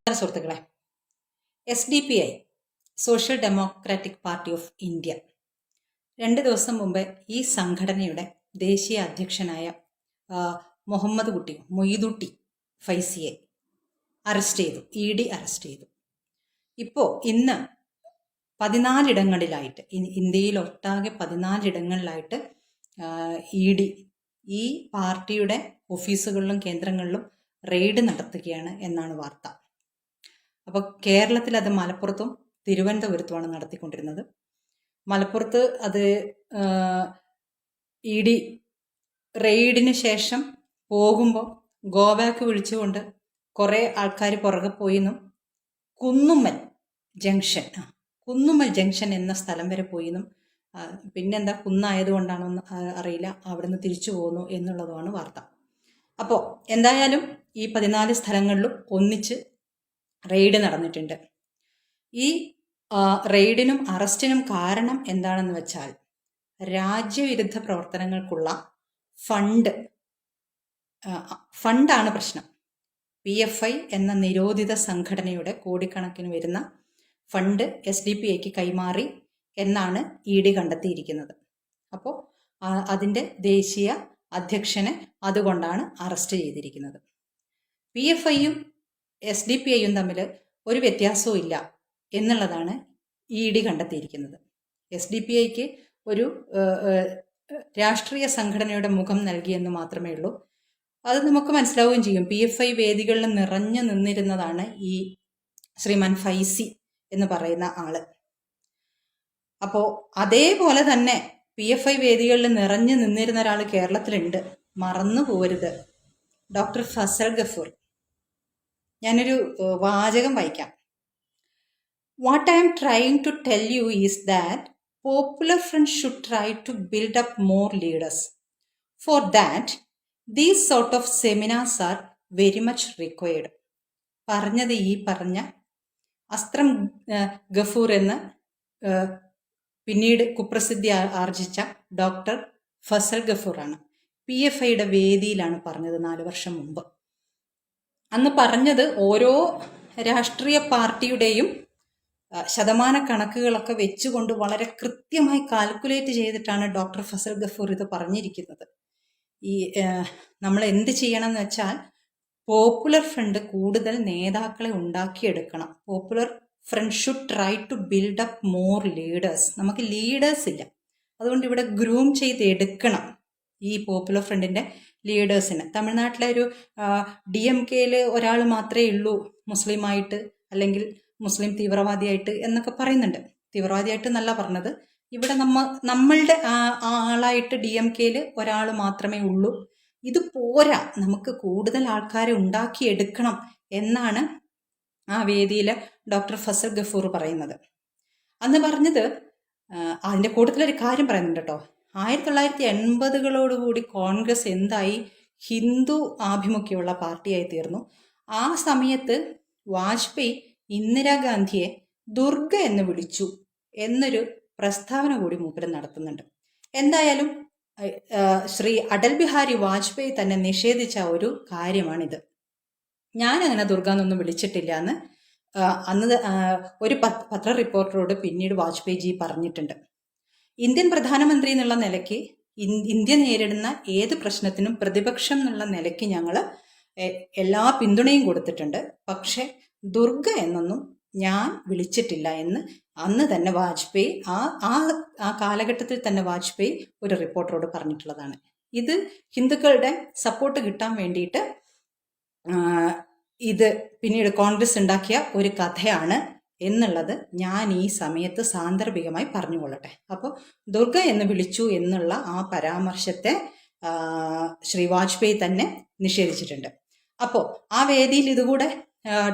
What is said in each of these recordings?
സുഹൃത്തുക്കളെ, SDPI social democratic party of India 2 ദിവസം മുമ്പ് ഈ സംഘടനയുടെ ദേശീയ അധ്യക്ഷനായ മൊയ്തുട്ടി ഫൈസിയെ അറസ്റ്റ് ചെയ്തു. ED അറസ്റ്റ് ചെയ്തു. ഇപ്പോൾ ഇന്ന് 14 ഇടങ്ങളിലായിട്ട്, ഇന്ത്യയിൽ ഒട്ടാകെ 14 ഇടങ്ങളിലായിട്ട് ED ഈ പാർട്ടിയുടെ ഓഫീസുകളിലും കേന്ദ്രങ്ങളിലും റെയ്ഡ് നടത്തുകയാണ് എന്നാണ് വാർത്ത. അപ്പോൾ കേരളത്തിൽ അത് മലപ്പുറത്തും തിരുവനന്തപുരത്തുമാണ് നടത്തിക്കൊണ്ടിരുന്നത്. മലപ്പുറത്ത് അത് ED റെയ്ഡിന് ശേഷം പോകുമ്പോൾ ഗോബാക്ക് വിളിച്ചുകൊണ്ട് കുറേ ആൾക്കാർ പുറകെ പോയിന്നും കുന്നുമ്മൽ ജംഗ്ഷൻ എന്ന സ്ഥലം വരെ പോയിന്നും പിന്നെന്താ കുന്നായതുകൊണ്ടാണോന്ന് അറിയില്ല, അവിടെ നിന്ന് തിരിച്ചു പോകുന്നു എന്നുള്ളതുമാണ് വാർത്ത. അപ്പോൾ എന്തായാലും ഈ 14 സ്ഥലങ്ങളിലും ഒന്നിച്ച് റെയ്ഡ് നടന്നിട്ടുണ്ട്. ഈ റെയ്ഡിനും അറസ്റ്റിനും കാരണം എന്താണെന്ന് വെച്ചാൽ രാജ്യവിരുദ്ധ പ്രവർത്തനങ്ങൾക്കുള്ള ഫണ്ടാണ് പ്രശ്നം. PFI എന്ന നിരോധിത സംഘടനയുടെ കോടിക്കണക്കിന് വരുന്ന ഫണ്ട് SDPIക്ക് കൈമാറി എന്നാണ് ED കണ്ടെത്തിയിരിക്കുന്നത്. അപ്പോൾ അതിൻ്റെ ദേശീയ അധ്യക്ഷനെ അതുകൊണ്ടാണ് അറസ്റ്റ് ചെയ്തിരിക്കുന്നത്. PFIയും SDPIയും തമ്മിൽ ഒരു വ്യത്യാസവും ഇല്ല എന്നുള്ളതാണ് ED കണ്ടെത്തിയിരിക്കുന്നത്. SDPIക്ക് ഒരു രാഷ്ട്രീയ സംഘടനയുടെ മുഖം നൽകിയെന്ന് മാത്രമേ ഉള്ളൂ. അത് നമുക്ക് മനസ്സിലാവുകയും ചെയ്യും. PFI വേദികളിൽ നിറഞ്ഞു നിന്നിരുന്നതാണ് ഈ ശ്രീമാൻ ഫൈസി എന്ന് പറയുന്ന ആള്. അപ്പോൾ അതേപോലെ തന്നെ PFI വേദികളിൽ നിറഞ്ഞു നിന്നിരുന്ന ഒരാൾ കേരളത്തിലുണ്ട്, മറന്നു പോരുത്, ഡോക്ടർ ഫസൽ ഗഫൂർ. ഞാനൊരു വാചകം വായിക്കാം. What I am trying to tell you is that Popular Front should try to build up more leaders. For that, these sort of seminars are very much required. പറഞ്ഞത് ഈ പറഞ്ഞ അസ്ത്രം ഗഫൂർ എന്ന് പിന്നീട് കുപ്രസിദ്ധി ആർജിച്ച ഡോക്ടർ ഫസൽ ഗഫൂറാണ്. PFIയുടെ വേദിയിലാണ് പറഞ്ഞത് 4 വർഷം മുമ്പ്. അന്ന് പറഞ്ഞത് ഓരോ രാഷ്ട്രീയ പാർട്ടിയുടെയും ശതമാന കണക്കുകളൊക്കെ വെച്ചുകൊണ്ട് വളരെ കൃത്യമായി കാൽക്കുലേറ്റ് ചെയ്തിട്ടാണ് ഡോക്ടർ ഫസൽ ഗഫൂർ ഇത് പറഞ്ഞിരിക്കുന്നത്. ഈ നമ്മൾ എന്ത് ചെയ്യണം എന്ന് വെച്ചാൽ പോപ്പുലർ ഫ്രണ്ട് കൂടുതൽ നേതാക്കളെ ഉണ്ടാക്കിയെടുക്കണം. Popular Front should try to build up more leaders. നമുക്ക് ലീഡേഴ്സ് ഇല്ല, അതുകൊണ്ട് ഇവിടെ ഗ്രൂം ചെയ്ത് എടുക്കണം ഈ പോപ്പുലർ ഫ്രണ്ടിൻ്റെ ലീഡേഴ്സിന്. തമിഴ്നാട്ടിലെ ഒരു DMKയിൽ ഒരാൾ മാത്രമേ ഉള്ളൂ മുസ്ലിമായിട്ട്, അല്ലെങ്കിൽ മുസ്ലിം തീവ്രവാദിയായിട്ട് എന്നൊക്കെ പറയുന്നുണ്ട്. തീവ്രവാദിയായിട്ട് എന്നല്ല പറഞ്ഞത്, ഇവിടെ നമ്മളുടെ ആളായിട്ട് DMKയിൽ ഒരാൾ മാത്രമേ ഉള്ളൂ. ഇത് പോരാ, നമുക്ക് കൂടുതൽ ആൾക്കാരെ ഉണ്ടാക്കിയെടുക്കണം എന്നാണ് ആ വേദിയിൽ ഡോക്ടർ ഫസൽ ഗഫൂർ പറയുന്നത്. അന്ന് പറഞ്ഞത് അതിൻ്റെ കൂട്ടത്തിലൊരു കാര്യം പറയുന്നുണ്ട് കേട്ടോ. 1980കളോടുകൂടി കോൺഗ്രസ് എന്തായി, ഹിന്ദു ആഭിമുഖ്യമുള്ള പാർട്ടിയായി തീർന്നു. ആ സമയത്ത് വാജ്പേയി ഇന്ദിരാഗാന്ധിയെ ദുർഗ എന്ന് വിളിച്ചു എന്നൊരു പ്രസ്താവന കൂടി മൂപ്പര് നടത്തുന്നുണ്ട്. എന്തായാലും ശ്രീ അടൽ ബിഹാരി വാജ്പേയി തന്നെ നിഷേധിച്ച ഒരു കാര്യമാണിത്. ഞാനങ്ങനെ ദുർഗ എന്നൊന്നും വിളിച്ചിട്ടില്ല എന്ന് അന്ന് ഒരു പത്ര റിപ്പോർട്ടറോട് പിന്നീട് വാജ്പേയിജി പറഞ്ഞിട്ടുണ്ട്. ഇന്ത്യൻ പ്രധാനമന്ത്രി എന്നുള്ള നിലയ്ക്ക് ഇന്ത്യ നേരിടുന്ന ഏത് പ്രശ്നത്തിനും പ്രതിപക്ഷം എന്നുള്ള നിലയ്ക്ക് ഞങ്ങൾ എല്ലാ പിന്തുണയും കൊടുത്തിട്ടുണ്ട്. പക്ഷെ ദുർഗ എന്നൊന്നും ഞാൻ വിളിച്ചിട്ടില്ല എന്ന് അന്ന് തന്നെ വാജ്പേയി ആ കാലഘട്ടത്തിൽ തന്നെ വാജ്പേയി ഒരു റിപ്പോർട്ടറോട് പറഞ്ഞിട്ടുള്ളതാണ്. ഇത് ഹിന്ദുക്കളുടെ സപ്പോർട്ട് കിട്ടാൻ വേണ്ടിയിട്ട് ഇത് പിന്നീട് കോൺഗ്രസ് ഉണ്ടാക്കിയ ഒരു കഥയാണ് എന്നുള്ളത് ഞാൻ ഈ സമയത്ത് സാന്ദർഭികമായി പറഞ്ഞുകൊള്ളട്ടെ. അപ്പോൾ ദുർഗ എന്ന് വിളിച്ചു എന്നുള്ള ആ പരാമർശത്തെ ശ്രീ വാജ്പേയി തന്നെ നിഷേധിച്ചിട്ടുണ്ട്. അപ്പോൾ ആ വേദിയിൽ ഇതുകൂടെ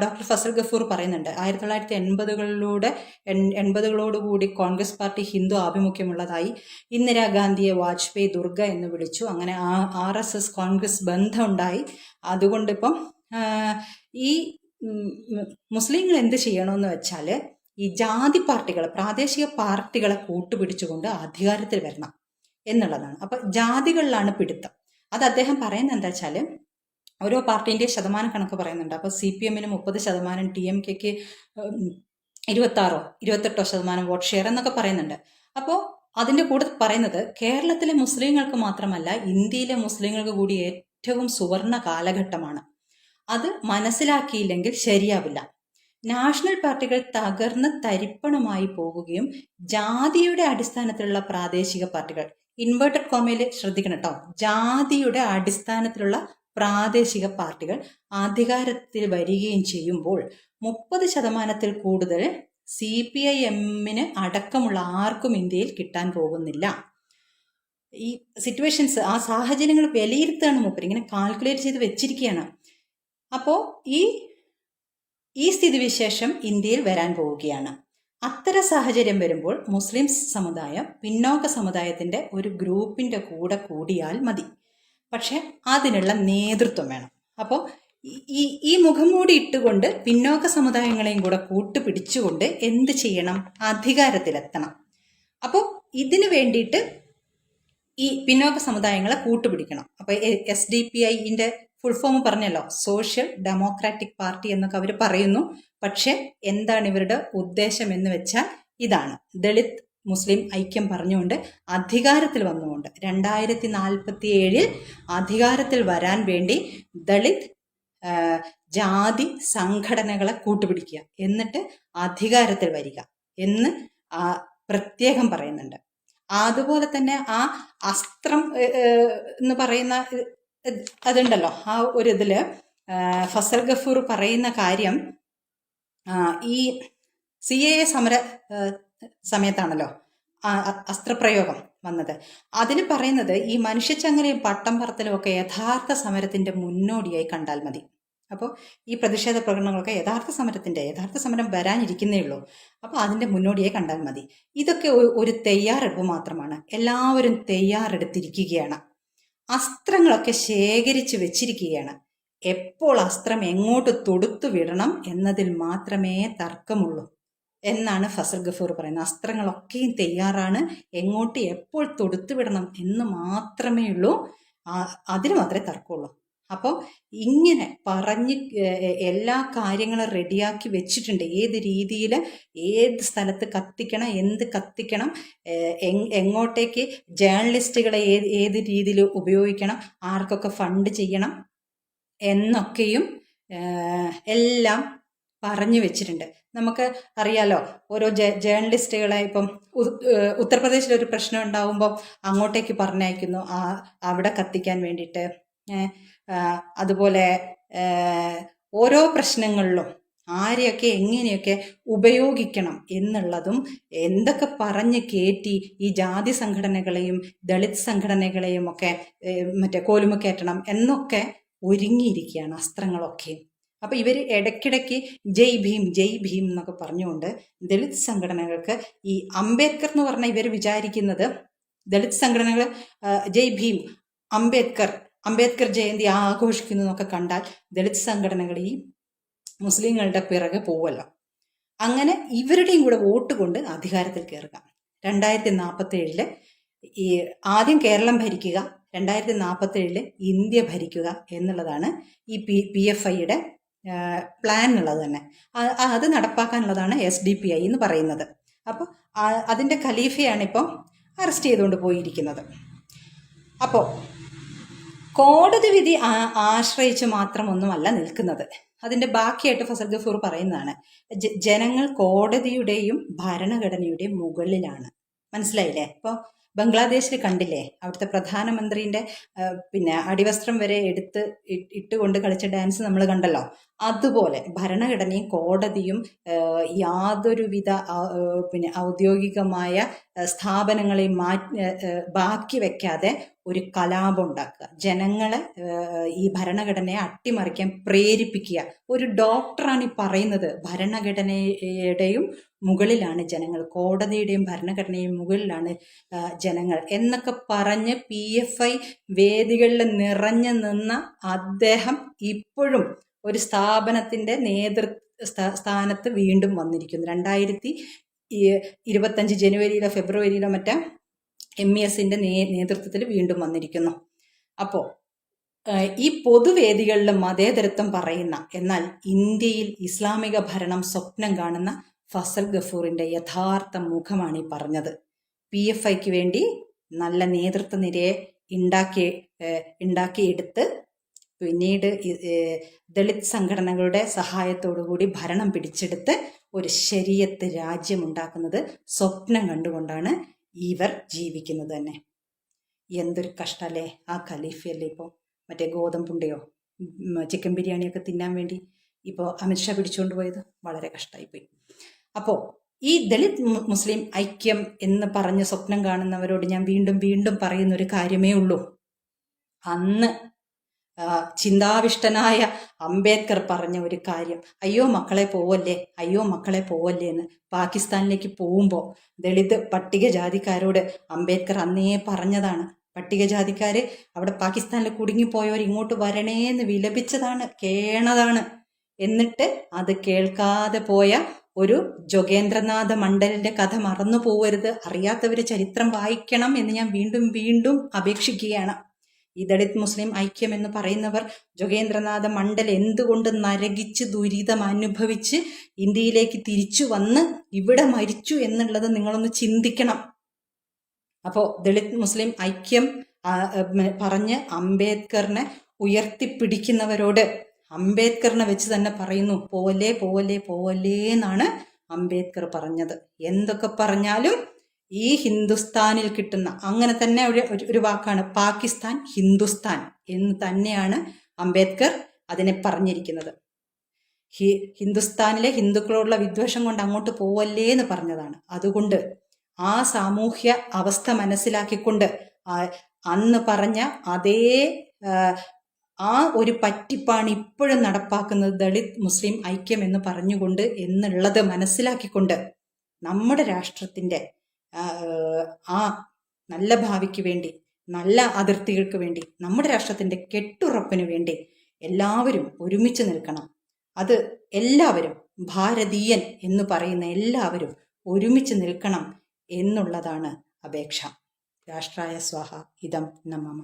ഡോക്ടർ ഫസൽ ഗഫൂർ പറയുന്നുണ്ട്. 1980കളോടുകൂടി കോൺഗ്രസ് പാർട്ടി ഹിന്ദു ആഭിമുഖ്യമുള്ളതായി. ഇന്ദിരാഗാന്ധിയെ വാജ്പേയി ദുർഗ എന്ന് വിളിച്ചു. അങ്ങനെ RSS കോൺഗ്രസ് ബന്ധം ഉണ്ടായി. അതുകൊണ്ടിപ്പം ഈ മുസ്ലിങ്ങൾ എന്ത് ചെയ്യണമെന്ന് വെച്ചാൽ ഈ ജാതി പാർട്ടികൾ, പ്രാദേശിക പാർട്ടികളെ കൂട്ടുപിടിച്ചുകൊണ്ട് അധികാരത്തിൽ വരണം എന്നുള്ളതാണ്. അപ്പം ജാതികളിലാണ് പിടുത്തം. അത് അദ്ദേഹം പറയുന്നത് എന്താ വെച്ചാൽ ഓരോ പാർട്ടീൻ്റെ ശതമാനം കണക്ക് പറയുന്നുണ്ട്. അപ്പോൾ CPM 30%, TMKക്ക് 28% വോട്ട് ഷെയർ എന്നൊക്കെ പറയുന്നുണ്ട്. അപ്പോൾ അതിൻ്റെ കൂടെ പറയുന്നത് കേരളത്തിലെ മുസ്ലിങ്ങൾക്ക് മാത്രമല്ല ഇന്ത്യയിലെ മുസ്ലിങ്ങൾക്ക് കൂടി ഏറ്റവും സുവർണ കാലഘട്ടമാണ്. അത് മനസ്സിലാക്കിയില്ലെങ്കിൽ ശരിയാവില്ല. നാഷണൽ പാർട്ടികൾ തകർന്ന് തരിപ്പണമായി പോകുകയും ജാതിയുടെ അടിസ്ഥാനത്തിലുള്ള പ്രാദേശിക പാർട്ടികൾ, ഇൻവേർട്ടഡ് കോമയിൽ ശ്രദ്ധിക്കണം കേട്ടോ, ജാതിയുടെ അടിസ്ഥാനത്തിലുള്ള പ്രാദേശിക പാർട്ടികൾ അധികാരത്തിൽ വരികയും ചെയ്യുമ്പോൾ 30% കൂടുതൽ CPIM അടക്കമുള്ള ആർക്കും ഇന്ത്യയിൽ കിട്ടാൻ പോകുന്നില്ല. ഈ സിറ്റുവേഷൻസ്, ആ സാഹചര്യങ്ങൾ വിലയിരുത്തുകയാണ് മൂപ്പർ, ഇങ്ങനെ കാൽക്കുലേറ്റ് ചെയ്ത് വെച്ചിരിക്കുകയാണ്. അപ്പോൾ ഈ സ്ഥിതിവിശേഷം ഇന്ത്യയിൽ വരാൻ പോവുകയാണ്. അത്തരം സാഹചര്യം വരുമ്പോൾ മുസ്ലിം സമുദായം പിന്നോക്ക സമുദായത്തിൻ്റെ ഒരു ഗ്രൂപ്പിൻ്റെ കൂടെ കൂടിയാൽ മതി. പക്ഷെ അതിനുള്ള നേതൃത്വം വേണം. അപ്പോൾ ഈ മുഖംമൂടി ഇട്ടുകൊണ്ട് പിന്നോക്ക സമുദായങ്ങളെയും കൂടെ കൂട്ടുപിടിച്ചുകൊണ്ട് എന്ത് ചെയ്യണം? അധികാരത്തിലെത്തണം. അപ്പോൾ ഇതിനു വേണ്ടിയിട്ട് ഈ പിന്നോക്ക സമുദായങ്ങളെ കൂട്ടുപിടിക്കണം. അപ്പോൾ SDPIൻ്റെ ഫുൾ ഫോം പറഞ്ഞല്ലോ, സോഷ്യൽ ഡെമോക്രാറ്റിക് പാർട്ടി എന്നൊക്കെ അവർ പറയുന്നു. പക്ഷെ എന്താണ് ഇവരുടെ ഉദ്ദേശം എന്ന് വെച്ചാൽ ഇതാണ്: ദളിത് മുസ്ലിം ഐക്യം പറഞ്ഞുകൊണ്ട് അധികാരത്തിൽ വന്നുകൊണ്ട് 2047 അധികാരത്തിൽ വരാൻ വേണ്ടി ദളിത് ജാതി സംഘടനകളെ കൂട്ടുപിടിക്കുക, എന്നിട്ട് അധികാരത്തിൽ വരിക എന്ന് പ്രത്യേകം പറയുന്നുണ്ട്. അതുപോലെ തന്നെ ആ അസ്ത്രം എന്ന് പറയുന്ന അതുണ്ടല്ലോ, ആ ഒരു ഇതിൽ ഫസൽ ഗഫൂർ പറയുന്ന കാര്യം, ഈ CAA സമര സമയത്താണല്ലോ അസ്ത്രപ്രയോഗം വന്നത്. അതിൽ പറയുന്നത് ഈ മനുഷ്യച്ചങ്ങലയും പട്ടം പറത്തലും ഒക്കെ യഥാർത്ഥ സമരത്തിന്റെ മുന്നോടിയായി കണ്ടാൽ മതി. അപ്പോൾ ഈ പ്രതിഷേധ പ്രകടനങ്ങളൊക്കെ യഥാർത്ഥ സമരം വരാനിരിക്കുന്നേ ഉള്ളൂ. അപ്പോൾ അതിൻ്റെ മുന്നോടിയായി കണ്ടാൽ മതി. ഇതൊക്കെ ഒരു തയ്യാറെടുപ്പ് മാത്രമാണ്. എല്ലാവരും തയ്യാറെടുത്തിരിക്കുകയാണ്. അസ്ത്രങ്ങളൊക്കെ ശേഖരിച്ച് വെച്ചിരിക്കുകയാണ്. എപ്പോൾ അസ്ത്രം എങ്ങോട്ട് തൊടുത്തു വിടണം എന്നതിൽ മാത്രമേ തർക്കമുള്ളൂ എന്നാണ് ഫസൽ ഗഫൂർ പറയുന്നത്. അസ്ത്രങ്ങളൊക്കെയും തയ്യാറാണ്, എങ്ങോട്ട് എപ്പോൾ തൊടുത്തു വിടണം എന്ന് മാത്രമേ ഉള്ളൂ, അതിന് മാത്രമേ തർക്കമുള്ളൂ. അപ്പോൾ ഇങ്ങനെ പറഞ്ഞ് എല്ലാ കാര്യങ്ങളും റെഡിയാക്കി വെച്ചിട്ടുണ്ട്. ഏത് രീതിയിൽ, ഏത് സ്ഥലത്ത് കത്തിക്കണം, എന്ത് കത്തിക്കണം, എങ്ങോട്ടേക്ക് ജേർണലിസ്റ്റുകളെ ഏത് രീതിയിൽ ഉപയോഗിക്കണം, ആർക്കൊക്കെ ഫണ്ട് ചെയ്യണം എന്നൊക്കെയും എല്ലാം പറഞ്ഞു വെച്ചിട്ടുണ്ട്. നമുക്ക് അറിയാലോ, ഓരോ ജേർണലിസ്റ്റുകളെ ഇപ്പം ഉത്തർപ്രദേശിലൊരു പ്രശ്നം ഉണ്ടാകുമ്പോൾ അങ്ങോട്ടേക്ക് പറഞ്ഞയക്കുന്നു, അവിടെ കത്തിക്കാൻ വേണ്ടിയിട്ട്. അതുപോലെ ഓരോ പ്രശ്നങ്ങളിലും ആരെയൊക്കെ എങ്ങനെയൊക്കെ ഉപയോഗിക്കണം എന്നുള്ളതും എന്തൊക്കെ പറഞ്ഞ് കയറ്റി ഈ ജാതി സംഘടനകളെയും ദളിത് സംഘടനകളെയും ഒക്കെ കോലുമക്കയറ്റണം എന്നൊക്കെ ഒരുങ്ങിയിരിക്കുകയാണ് അസ്ത്രങ്ങളൊക്കെ. അപ്പോൾ ഇവർ ഇടയ്ക്കിടയ്ക്ക് ജയ് ഭീം എന്നൊക്കെ പറഞ്ഞുകൊണ്ട് ദളിത് സംഘടനകൾക്ക്, ഈ അംബേദ്കർ എന്ന് പറഞ്ഞാൽ ഇവർ വിചാരിക്കുന്നത് ദളിത് സംഘടനകൾ ജയ് ഭീം, അംബേദ്കർ ജയന്തി ആഘോഷിക്കുന്നു എന്നൊക്കെ കണ്ടാൽ ദളിത് സംഘടനകൾ ഈ മുസ്ലിങ്ങളുടെ പിറകെ പോവല്ലോ. അങ്ങനെ ഇവരുടെയും കൂടെ വോട്ട് കൊണ്ട് അധികാരത്തിൽ കയറുക. 2047 ഈ ആദ്യം കേരളം ഭരിക്കുക, 2047 ഇന്ത്യ ഭരിക്കുക എന്നുള്ളതാണ് ഈ PFIയുടെ പ്ലാൻ എന്നുള്ളത് തന്നെ. അത് നടപ്പാക്കാനുള്ളതാണ് SDPI എന്ന് പറയുന്നത്. അപ്പോൾ അതിൻ്റെ ഖലീഫയാണ് ഇപ്പോൾ അറസ്റ്റ് ചെയ്തുകൊണ്ട് പോയിരിക്കുന്നത്. അപ്പോൾ കോടതി വിധി ആശ്രയിച്ച് മാത്രമൊന്നുമല്ല നിൽക്കുന്നത്. അതിൻ്റെ ബാക്കിയായിട്ട് ഫസൽ ഗഫൂർ പറയുന്നതാണ്, ജനങ്ങൾ കോടതിയുടെയും ഭരണഘടനയുടെയും മുകളിലാണ്. മനസ്സിലായില്ലേ? ഇപ്പോൾ ബംഗ്ലാദേശിൽ കണ്ടില്ലേ, അവിടുത്തെ പ്രധാനമന്ത്രിൻ്റെ അടിവസ്ത്രം വരെ ഇട്ടുകൊണ്ട് കളിച്ച ഡാൻസ് നമ്മൾ കണ്ടല്ലോ. അതുപോലെ ഭരണഘടനയും കോടതിയും യാതൊരുവിധ ഔദ്യോഗികമായ സ്ഥാപനങ്ങളെയും ബാക്കി വെക്കാതെ ഒരു കലാപം ഉണ്ടാക്കുക, ജനങ്ങളെ ഈ ഭരണഘടനയെ അട്ടിമറിക്കാൻ പ്രേരിപ്പിക്കുക. ഒരു ഡോക്ടറാണ് ഈ പറയുന്നത്, ഭരണഘടനയുടെയും മുകളിലാണ് ജനങ്ങൾ, കോടതിയുടെയും ഭരണഘടനയും മുകളിലാണ് ജനങ്ങൾ എന്നൊക്കെ പറഞ്ഞ് PFI വേദികളിൽ നിറഞ്ഞു നിന്ന അദ്ദേഹം ഇപ്പോഴും ഒരു സ്ഥാപനത്തിൻ്റെ സ്ഥാനത്ത് വീണ്ടും വന്നിരിക്കുന്നു. 2025 ജനുവരിയിലോ ഫെബ്രുവരിയിലോ MESന്റെ നേതൃത്വത്തിൽ വീണ്ടും വന്നിരിക്കുന്നു. അപ്പോൾ ഈ പൊതുവേദികളിൽ മതേതരത്വം പറയുന്ന, എന്നാൽ ഇന്ത്യയിൽ ഇസ്ലാമിക ഭരണം സ്വപ്നം കാണുന്ന ഫസൽ ഗഫൂറിന്റെ യഥാർത്ഥ മുഖമാണ് ഈ പറഞ്ഞത്. PFIക്ക് വേണ്ടി നല്ല നേതൃത്വ നിരയെ ഉണ്ടാക്കിയെടുത്ത് പിന്നീട് ദളിത് സംഘടനകളുടെ സഹായത്തോടുകൂടി ഭരണം പിടിച്ചെടുത്ത് ഒരു ശരീഅത്ത് രാജ്യമുണ്ടാക്കുന്നത് സ്വപ്നം കണ്ടുകൊണ്ടാണ് ഇവർ ജീവിക്കുന്നത് തന്നെ. എന്തൊരു കഷ്ടല്ലേ ആ ഖലീഫയല്ലേ ഇപ്പോൾ മറ്റേ ഗോതമ്പുണ്ടയോ ചിക്കൻ ബിരിയാണിയൊക്കെ തിന്നാൻ വേണ്ടി ഇപ്പോൾ അമിത്ഷാ പിടിച്ചുകൊണ്ട് പോയത്. വളരെ കഷ്ടമായിപ്പോയി. അപ്പോൾ ഈ ദളിത് മുസ്ലിം ഐക്യം എന്ന് പറഞ്ഞ് സ്വപ്നം കാണുന്നവരോട് ഞാൻ വീണ്ടും വീണ്ടും പറയുന്നൊരു കാര്യമേ ഉള്ളൂ. അന്ന് ചിന്താവിഷ്ടനായ അംബേദ്കർ പറഞ്ഞ ഒരു കാര്യം, അയ്യോ മക്കളെ പോവല്ലേ, അയ്യോ മക്കളെ പോവല്ലേ എന്ന്. പാകിസ്ഥാനിലേക്ക് പോകുമ്പോൾ ദളിത് പട്ടികജാതിക്കാരോട് അംബേദ്കർ അന്നേ പറഞ്ഞതാണ്. പട്ടികജാതിക്കാര് അവിടെ പാകിസ്ഥാനിൽ കുടുങ്ങിപ്പോയവർ ഇങ്ങോട്ട് വരണേന്ന് വിലപിച്ചതാണ്, കേണതാണ്. എന്നിട്ട് അത് കേൾക്കാതെ പോയ ഒരു ജോഗേന്ദ്രനാഥ മണ്ഡലിന്റെ കഥ മറന്നു പോവരുത്. അറിയാത്തവര് ചരിത്രം വായിക്കണം എന്ന് ഞാൻ വീണ്ടും വീണ്ടും അപേക്ഷിക്കുകയാണ്. ഈ ദളിത് മുസ്ലിം ഐക്യം എന്ന് പറയുന്നവർ ജോഗേന്ദ്രനാഥ മണ്ഡൽ എന്തുകൊണ്ട് നരകിച്ച് ദുരിതം അനുഭവിച്ച് ഇന്ത്യയിലേക്ക് തിരിച്ചു വന്ന് ഇവിടെ മരിച്ചു എന്നുള്ളത് നിങ്ങളൊന്ന് ചിന്തിക്കണം. അപ്പോൾ ദളിത് മുസ്ലിം ഐക്യം പറഞ്ഞ് അംബേദ്കറിനെ ഉയർത്തിപ്പിടിക്കുന്നവരോട് അംബേദ്കറിനെ വെച്ച് തന്നെ പറയുന്നു, പോവല്ലേ പോവല്ലേ പോവല്ലേ എന്നാണ് അംബേദ്കർ പറഞ്ഞത്. എന്തൊക്കെ പറഞ്ഞാലും ഈ ഹിന്ദുസ്ഥാനിൽ കിട്ടുന്ന, അങ്ങനെ തന്നെ ഒരു വാക്കാണ് പാകിസ്ഥാൻ ഹിന്ദുസ്ഥാൻ എന്ന് തന്നെയാണ് അംബേദ്കർ അതിനെ പറഞ്ഞിരിക്കുന്നത്. ഹിന്ദുസ്ഥാനിലെ ഹിന്ദുക്കളോടുള്ള വിദ്വേഷം കൊണ്ട് അങ്ങോട്ട് പോവല്ലേ എന്ന് പറഞ്ഞതാണ്. അതുകൊണ്ട് ആ സാമൂഹ്യ അവസ്ഥ മനസ്സിലാക്കിക്കൊണ്ട് അന്ന് പറഞ്ഞ അതേ ആ ഒരു പറ്റിപ്പാണ് ഇപ്പോഴും നടപ്പാക്കുന്നത് ദളിത് മുസ്ലിം ഐക്യം എന്ന് പറഞ്ഞുകൊണ്ട് എന്നുള്ളത് മനസ്സിലാക്കിക്കൊണ്ട് നമ്മുടെ രാഷ്ട്രത്തിൻ്റെ ആ നല്ല ഭാവിക്ക് വേണ്ടി, നല്ല അതിർത്തികൾക്ക് വേണ്ടി, നമ്മുടെ രാഷ്ട്രത്തിൻ്റെ കെട്ടുറപ്പിന് വേണ്ടി എല്ലാവരും ഒരുമിച്ച് നിൽക്കണം. അത് എല്ലാവരും, ഭാരതീയൻ എന്ന് പറയുന്ന എല്ലാവരും ഒരുമിച്ച് നിൽക്കണം എന്നുള്ളതാണ് അപേക്ഷ. രാഷ്ട്രായ സ്വാഹ ഇദം നമഃ.